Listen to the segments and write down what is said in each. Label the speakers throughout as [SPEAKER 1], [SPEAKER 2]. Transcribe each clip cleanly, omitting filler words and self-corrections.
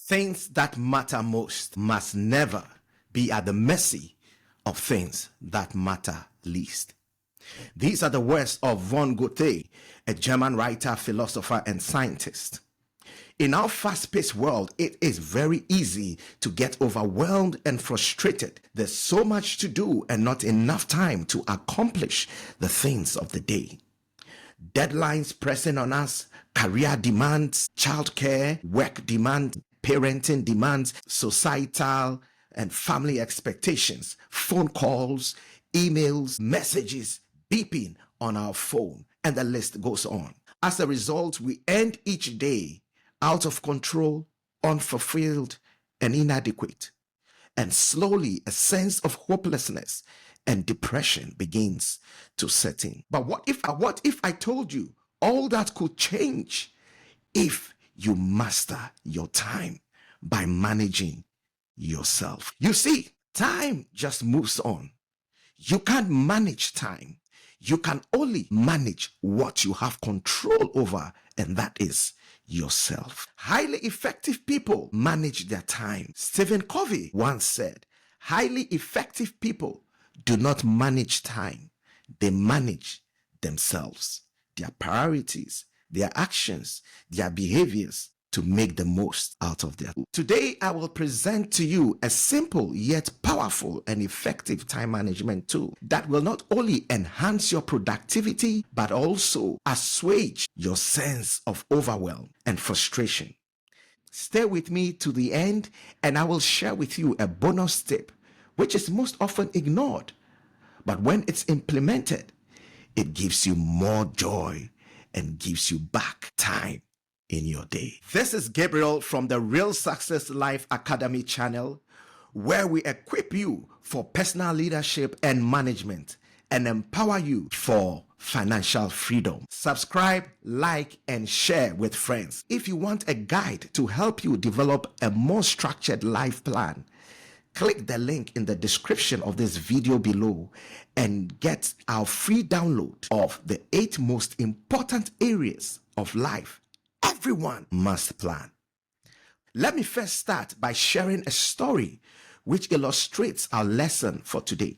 [SPEAKER 1] Things that matter most must never be at the mercy of things that matter least. These are the words of von Goethe, a German writer, philosopher, and scientist. In our fast-paced world, it is very easy to get overwhelmed and frustrated. There's so much to do and not enough time to accomplish the things of the day. Deadlines pressing on us, career demands, childcare, work demands, parenting demands, societal and family expectations, phone calls, emails, messages, beeping on our phone, and the list goes on. As a result, we end each day out of control, unfulfilled, and inadequate. And slowly, a sense of hopelessness and depression begins to set in. But what if I told you all that could change if you master your time by managing yourself? You see, time just moves on. You can't manage time. You can only manage what you have control over, and that is yourself. Highly effective people manage their time. Stephen Covey once said, highly effective people do not manage time. They manage themselves, their priorities, their actions, their behaviors to make the most out of their. Today, I will present to you a simple yet powerful and effective time management tool that will not only enhance your productivity, but also assuage your sense of overwhelm and frustration. Stay with me to the end, and I will share with you a bonus tip, which is most often ignored. But when it's implemented, it gives you more joy and gives you back time in your day. This is Gabriel from the Real Success Life Academy channel, where we equip you for personal leadership and management and empower you for financial freedom. Subscribe, like, and share with friends. If you want a guide to help you develop a more structured life plan, click the link in the description of this video below and get our free download of the 8 most important areas of life everyone must plan. Let me first start by sharing a story which illustrates our lesson for today.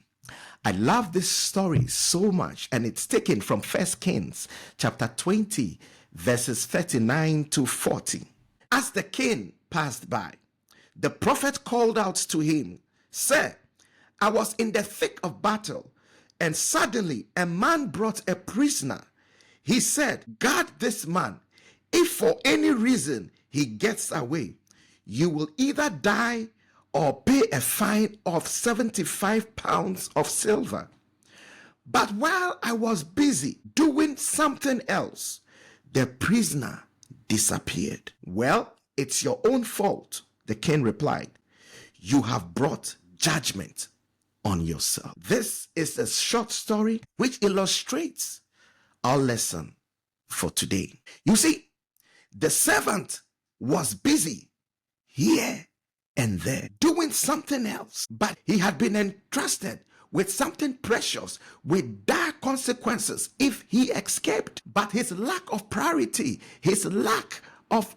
[SPEAKER 1] I love this story so much, and it's taken from 1 Kings chapter 20, verses 39 to 40. As the king passed by, the prophet called out to him, "Sir, I was in the thick of battle, and suddenly a man brought a prisoner. He said, 'Guard this man. If for any reason he gets away, you will either die or pay a fine of 75 pounds of silver.' But while I was busy doing something else, the prisoner disappeared." "Well, it's your own fault," the king replied. "You have brought judgment on yourself." This is a short story which illustrates our lesson for today. You see, the servant was busy here and there doing something else, but he had been entrusted with something precious with dire consequences if he escaped. But his lack of priority, his lack of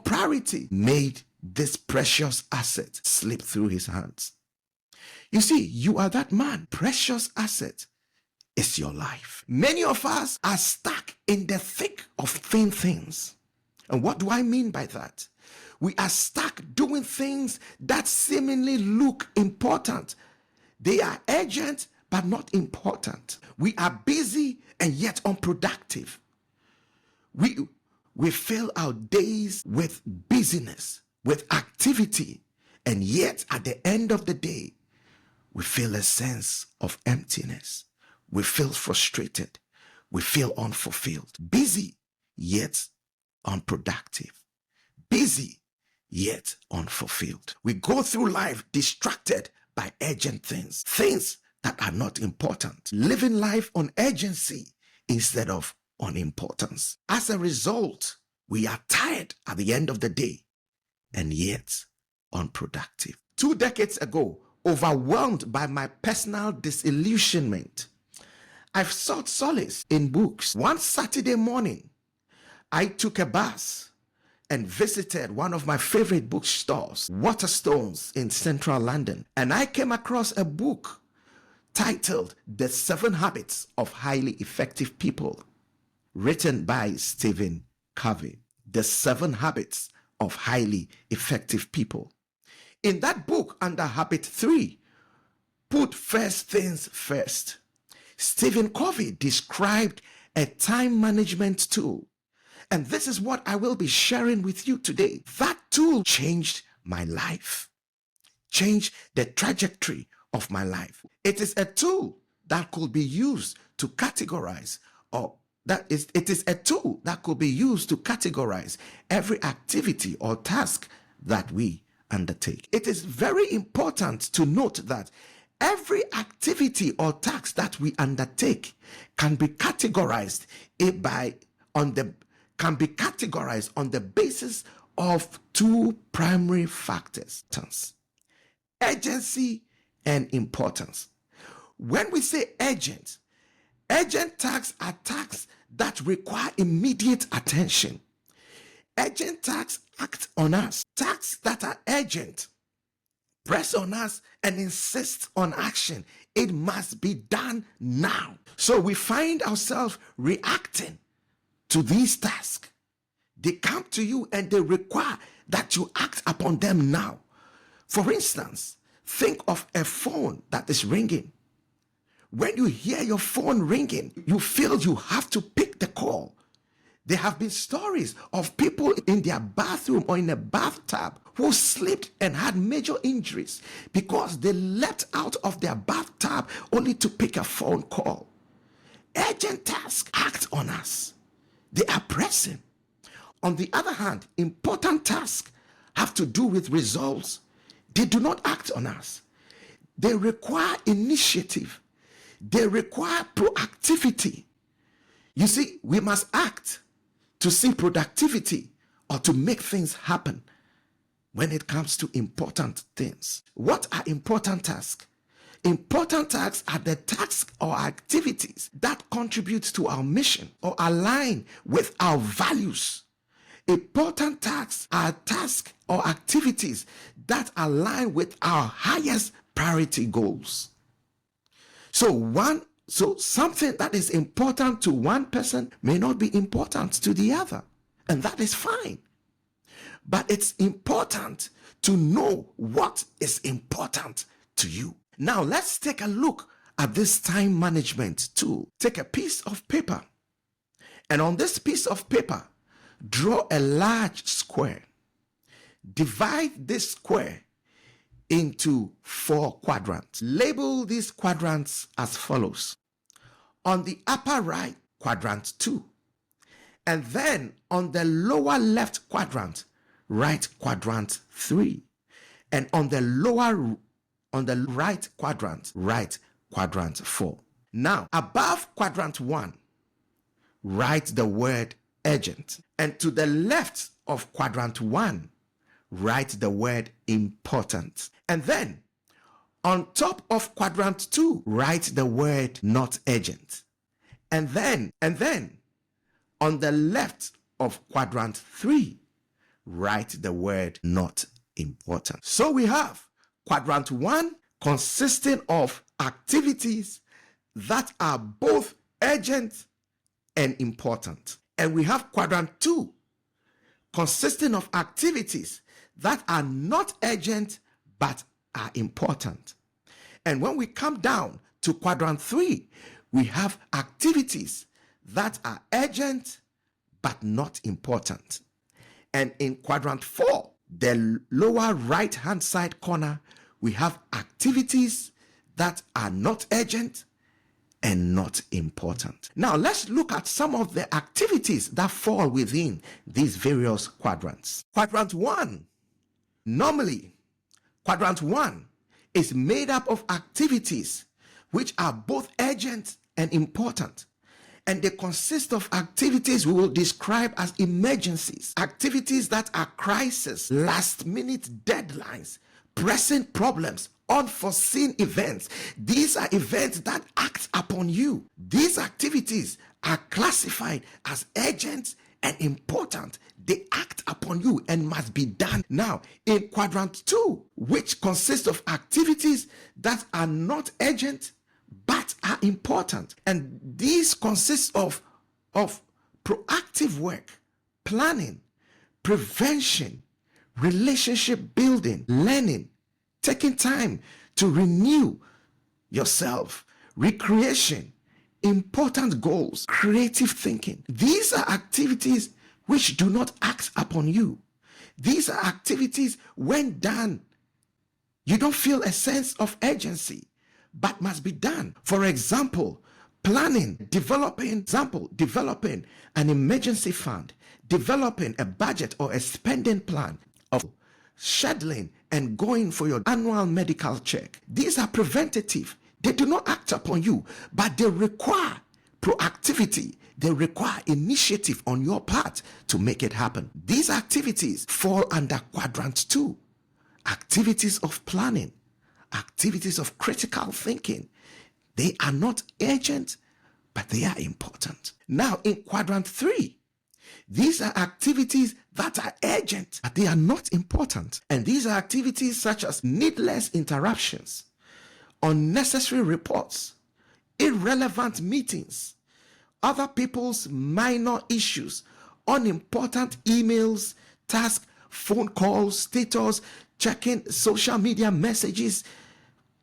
[SPEAKER 1] priority made this precious asset slip through his hands. You see, you are that man. Precious asset is your life. Many of us are stuck in the thick of thin things. And what do I mean by that? We are stuck doing things that seemingly look important. They are urgent but not important. We are busy and yet unproductive. We fill our days with busyness, with activity, and yet at the end of the day, we feel a sense of emptiness. We feel frustrated. We feel unfulfilled. Busy, yet unproductive. Busy, yet unfulfilled. We go through life distracted by urgent things, things that are not important. Living life on urgency instead of on importance. As a result, we are tired at the end of the day and yet unproductive. 2 decades ago, overwhelmed by my personal disillusionment, I've sought solace in books. One Saturday morning, I took a bus and visited one of my favorite bookstores, Waterstones in central London, and I came across a book titled The 7 Habits of Highly Effective People, written by Stephen Covey. The 7 Habits of Highly Effective People. In that book, under habit 3, put first things first, Stephen Covey described a time management tool. And this is what I will be sharing with you today. That tool changed my life, changed the trajectory of my life. It is a tool that could be used to categorize, it is a tool that could be used to categorize every activity or task that we undertake. It is very important to note that every activity or task that we undertake can be categorized on the basis of 2 primary factors: urgency and importance. When we say urgent tasks are tasks that require immediate attention. Urgent tasks act on us. Tasks that are urgent press on us and insist on action. It must be done now. So we find ourselves reacting to these tasks. They come to you and they require that you act upon them now. For instance, think of a phone that is ringing. When you hear your phone ringing, you feel you have to pick the call. There have been stories of people in their bathroom or in a bathtub who slipped and had major injuries because they leapt out of their bathtub only to pick a phone call. Urgent tasks act on us. They are pressing. On the other hand, important tasks have to do with results. They do not act on us. They require initiative. They require proactivity. You see, we must act to see productivity or to make things happen when it comes to important things. What are important tasks? Important tasks are the tasks or activities that contribute to our mission or align with our values. Important tasks are tasks or activities that align with our highest priority goals. So something that is important to one person may not be important to the other, and that is fine. But it's important to know what is important to you. Now let's take a look at this time management tool. Take a piece of paper, and on this piece of paper, draw a large square. Divide this square into 4 quadrants. Label these quadrants as follows. On the upper right, quadrant 2. And then on the lower left quadrant, write quadrant 3. And on the right quadrant, write quadrant 4. Now, above quadrant 1, write the word urgent. And to the left of quadrant 1, write the word important. And then on top of quadrant 2, write the word not urgent. And then on the left of quadrant 3, write the word not important. So we have quadrant 1 consisting of activities that are both urgent and important. And we have quadrant 2 consisting of activities that are not urgent but are important. And when we come down to quadrant 3, we have activities that are urgent but not important. And in quadrant 4, the lower right hand side corner, we have activities that are not urgent and not important. Now let's look at some of the activities that fall within these various quadrants. Quadrant 1. Normally, quadrant 1 is made up of activities which are both urgent and important. And they consist of activities we will describe as emergencies, activities that are crises, last-minute deadlines, pressing problems, unforeseen events. These are events that act upon you. These activities are classified as urgent and important. They act upon you and must be done. Now, in quadrant 2, which consists of activities that are not urgent but are important. And these consist of proactive work, planning, prevention, relationship building, learning, taking time to renew yourself, recreation, important goals, creative thinking. These are activities which do not act upon you. These are activities, when done, you don't feel a sense of urgency, but must be done. For example, planning, developing an emergency fund, developing a budget or a spending plan, of scheduling and going for your annual medical check. These are preventative. They do not act upon you, but they require proactivity. They require initiative on your part to make it happen. These activities fall under quadrant 2. Activities of planning, activities of critical thinking. They are not urgent, but they are important. Now, in quadrant 3, these are activities that are urgent, but they are not important. And these are activities such as needless interruptions, unnecessary reports, irrelevant meetings, other people's minor issues, unimportant emails, tasks, phone calls, status, checking social media messages,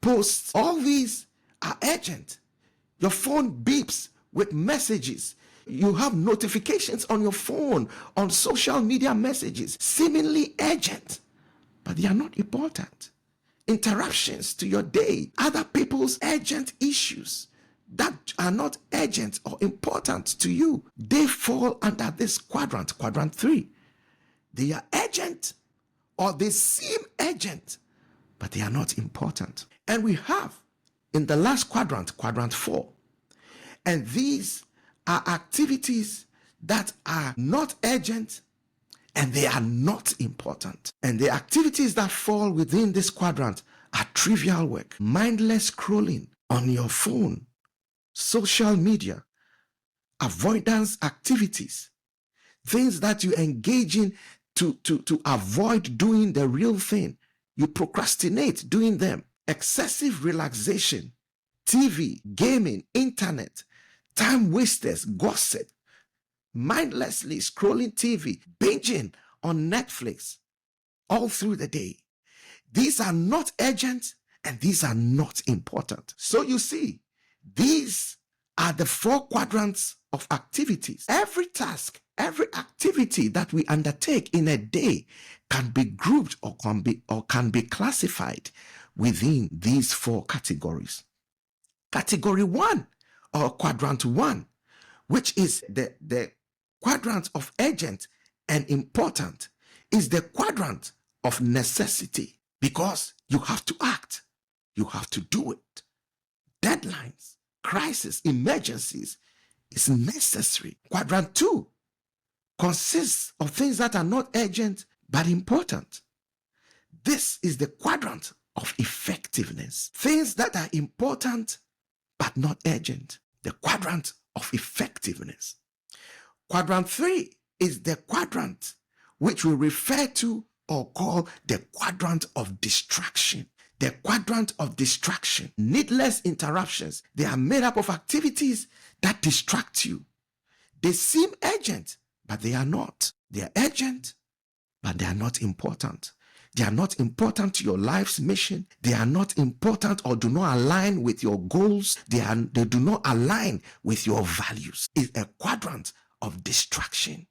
[SPEAKER 1] posts. All these are urgent. Your phone beeps with messages. You have notifications on your phone, on social media messages, seemingly urgent, but they are not important. Interruptions to your day, other people's urgent issues that are not urgent or important to you, they fall under this quadrant, quadrant 3. They are urgent, or they seem urgent, but they are not important. And we have in the last quadrant, quadrant 4, and these are activities that are not urgent and they are not important. And the activities that fall within this quadrant are trivial work, mindless scrolling on your phone, social media, avoidance activities, things that you engage in to avoid doing the real thing. You procrastinate doing them. Excessive relaxation, TV, gaming, internet, time wasters, gossip, mindlessly scrolling TV, binging on Netflix all through the day. These are not urgent and these are not important. So you see, these are the 4 quadrants of activities. Every task, every activity that we undertake in a day can be grouped or can be classified within these 4 categories. Category 1, or quadrant 1, which is the quadrant of urgent and important, is the quadrant of necessity, because you have to act, you have to do it. Deadlines, crisis, emergencies is necessary. Quadrant 2 consists of things that are not urgent but important. This is the quadrant of effectiveness. Things that are important but not urgent. The quadrant of effectiveness. Quadrant 3 is the quadrant which we refer to or call the quadrant of distraction. The quadrant of distraction. Needless interruptions. They are made up of activities that distract you. They seem urgent, but they are not. They are urgent, but they are not important. They are not important to your life's mission. They are not important or do not align with your goals. They do not align with your values. It's a quadrant of distraction.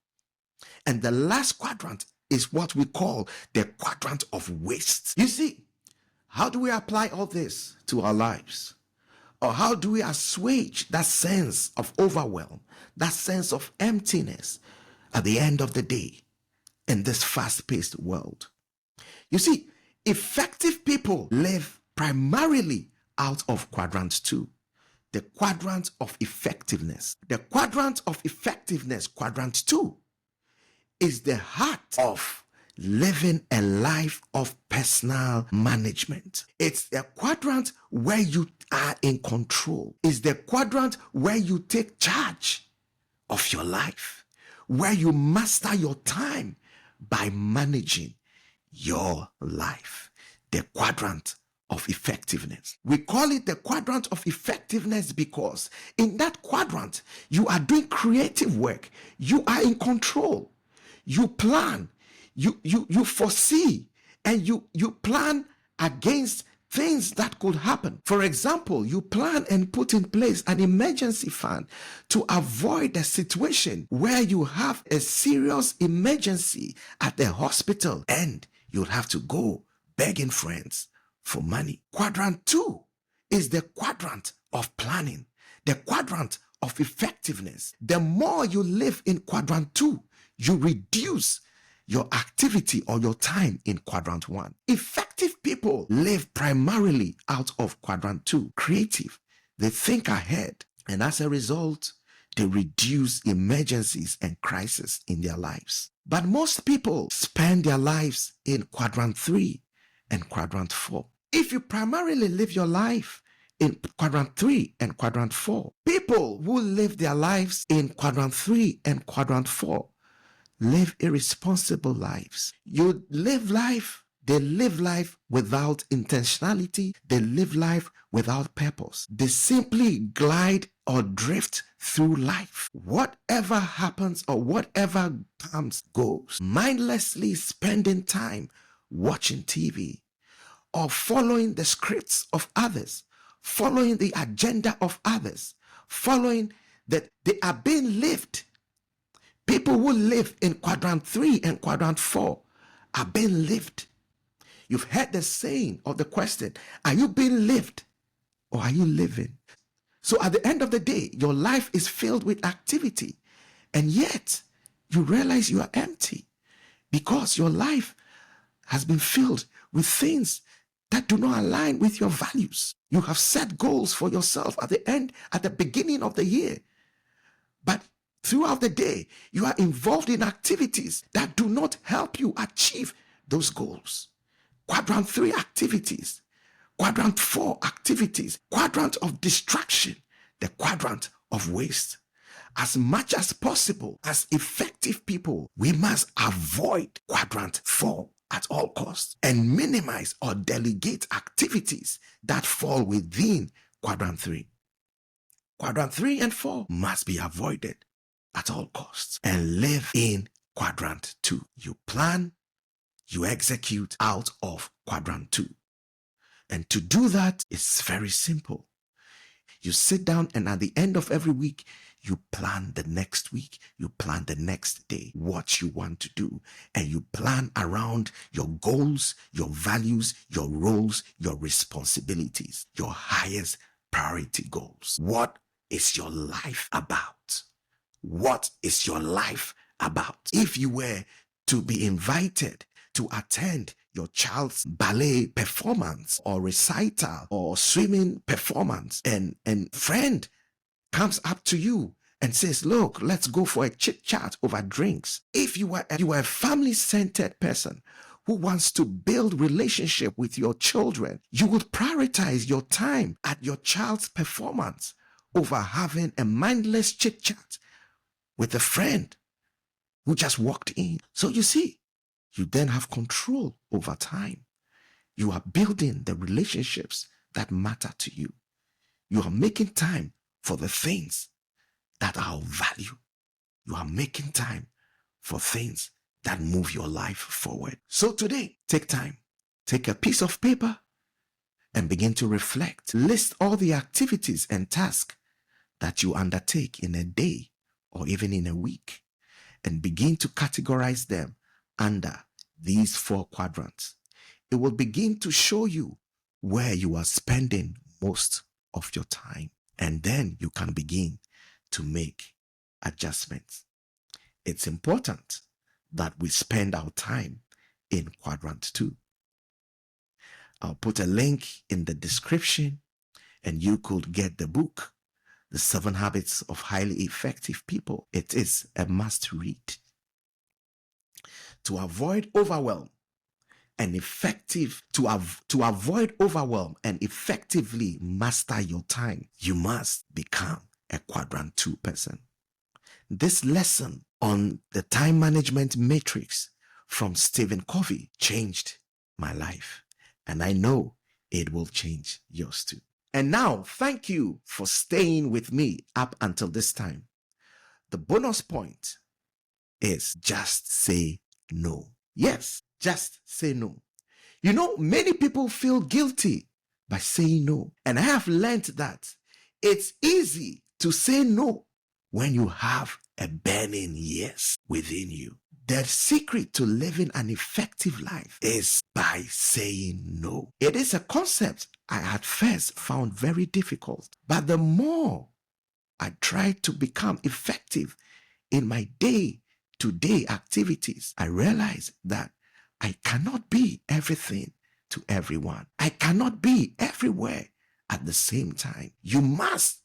[SPEAKER 1] And the last quadrant is what we call the quadrant of waste. You see, how do we apply all this to our lives? Or how do we assuage that sense of overwhelm, that sense of emptiness at the end of the day in this fast-paced world? You see, effective people live primarily out of quadrant 2, the quadrant of effectiveness. The quadrant of effectiveness, quadrant 2, is the heart of living a life of personal management. It's the quadrant where you are in control. It's the quadrant where you take charge of your life, where you master your time by managing your life. The quadrant of effectiveness. We call it the quadrant of effectiveness because in that quadrant, you are doing creative work. You are in control. You plan, you foresee, and you plan against things that could happen. For example, you plan and put in place an emergency fund to avoid a situation where you have a serious emergency at the hospital and you'll have to go begging friends for money. Quadrant 2 is the quadrant of planning, the quadrant of effectiveness. The more you live in quadrant 2, you reduce your activity or your time in quadrant 1. Effective people live primarily out of quadrant 2. Creative, they think ahead, and as a result, they reduce emergencies and crises in their lives. But most people spend their lives in quadrant 3 and quadrant 4. If you primarily live your life in quadrant 3 and quadrant 4, people who live their lives in quadrant 3 and quadrant 4 live irresponsible lives. You live life, they live life without intentionality, they live life without purpose. They simply glide or drift through life. Whatever happens or whatever comes goes. Mindlessly spending time watching TV or following the scripts of others, following the agenda of others, following that they are being lived. People who live in quadrant 3 and quadrant 4 are being lived. You've heard the saying or the question, are you being lived or are you living? So at the end of the day, your life is filled with activity, and yet you realize you are empty because your life has been filled with things that do not align with your values. You have set goals for yourself at the beginning of the year, but throughout the day, you are involved in activities that do not help you achieve those goals. Quadrant 3 activities, quadrant 4 activities, quadrant of distraction, the quadrant of waste. As much as possible, as effective people, we must avoid quadrant 4 at all costs and minimize or delegate activities that fall within quadrant 3. Quadrant 3 and 4 must be avoided at all costs and live in quadrant 2. You plan, you execute out of quadrant 2. And to do that is very simple. You sit down and at the end of every week, you plan the next week, you plan the next day, what you want to do, and you plan around your goals, your values, your roles, your responsibilities, your highest priority goals. What is your life about? What is your life about? If you were to be invited to attend your child's ballet performance or recital or swimming performance, and friend comes up to you and says, look, let's go for a chit chat over drinks. If you are a family-centered person who wants to build relationship with your children, you would prioritize your time at your child's performance over having a mindless chit chat with a friend who just walked in. So you see, you then have control over time. You are building the relationships that matter to you. You are making time for the things that are of value. You are making time for things that move your life forward. So today, take time, take a piece of paper and begin to reflect. List all the activities and tasks that you undertake in a day or even in a week, and begin to categorize them under these 4 quadrants. It will begin to show you where you are spending most of your time, and then you can begin to make adjustments. It's important that we spend our time in quadrant 2. I'll put a link in the description, and you could get the book, The 7 Habits of Highly Effective People. It is a must read. To avoid overwhelm and effectively master your time, you must become a quadrant 2 person. This lesson on the time management matrix from Stephen Covey changed my life, and I know it will change yours too. And now, thank you for staying with me up until this time. The bonus point is just say no. Yes, just say no. You know, many people feel guilty by saying no. And I have learned that it's easy to say no when you have a burning yes within you. The secret to living an effective life is by saying no. It is a concept I at first found very difficult, but the more I tried to become effective in my day-to-day activities, I realized that I cannot be everything to everyone. I cannot be everywhere at the same time. You must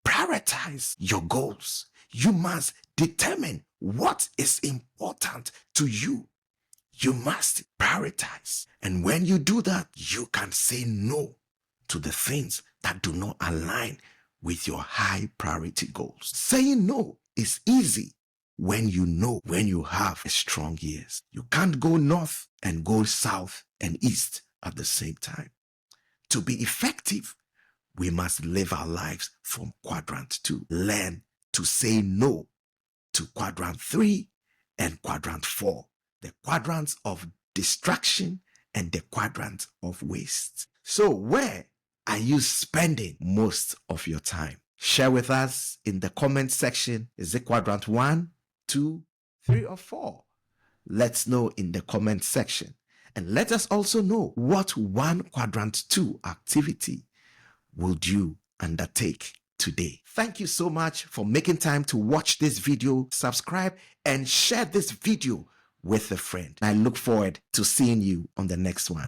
[SPEAKER 1] prioritize your goals. You must determine what is important to you. You must prioritize. And when you do that, you can say no to the things that do not align with your high priority goals. Saying no is easy when you know, when you have a strong yes. You can't go north and go south and east at the same time. To be effective, we must live our lives from quadrant 2. Learn to say no to quadrant 3 and quadrant 4. The quadrants of distraction and the quadrant of waste. So where are you spending most of your time? Share with us in the comment section. Is it quadrant 1, 2, 3, or 4? Let's know in the comment section. And let us also know what one quadrant 2 activity would you undertake today. Thank you so much for making time to watch this video. Subscribe and share this video with a friend. I look forward to seeing you on the next one.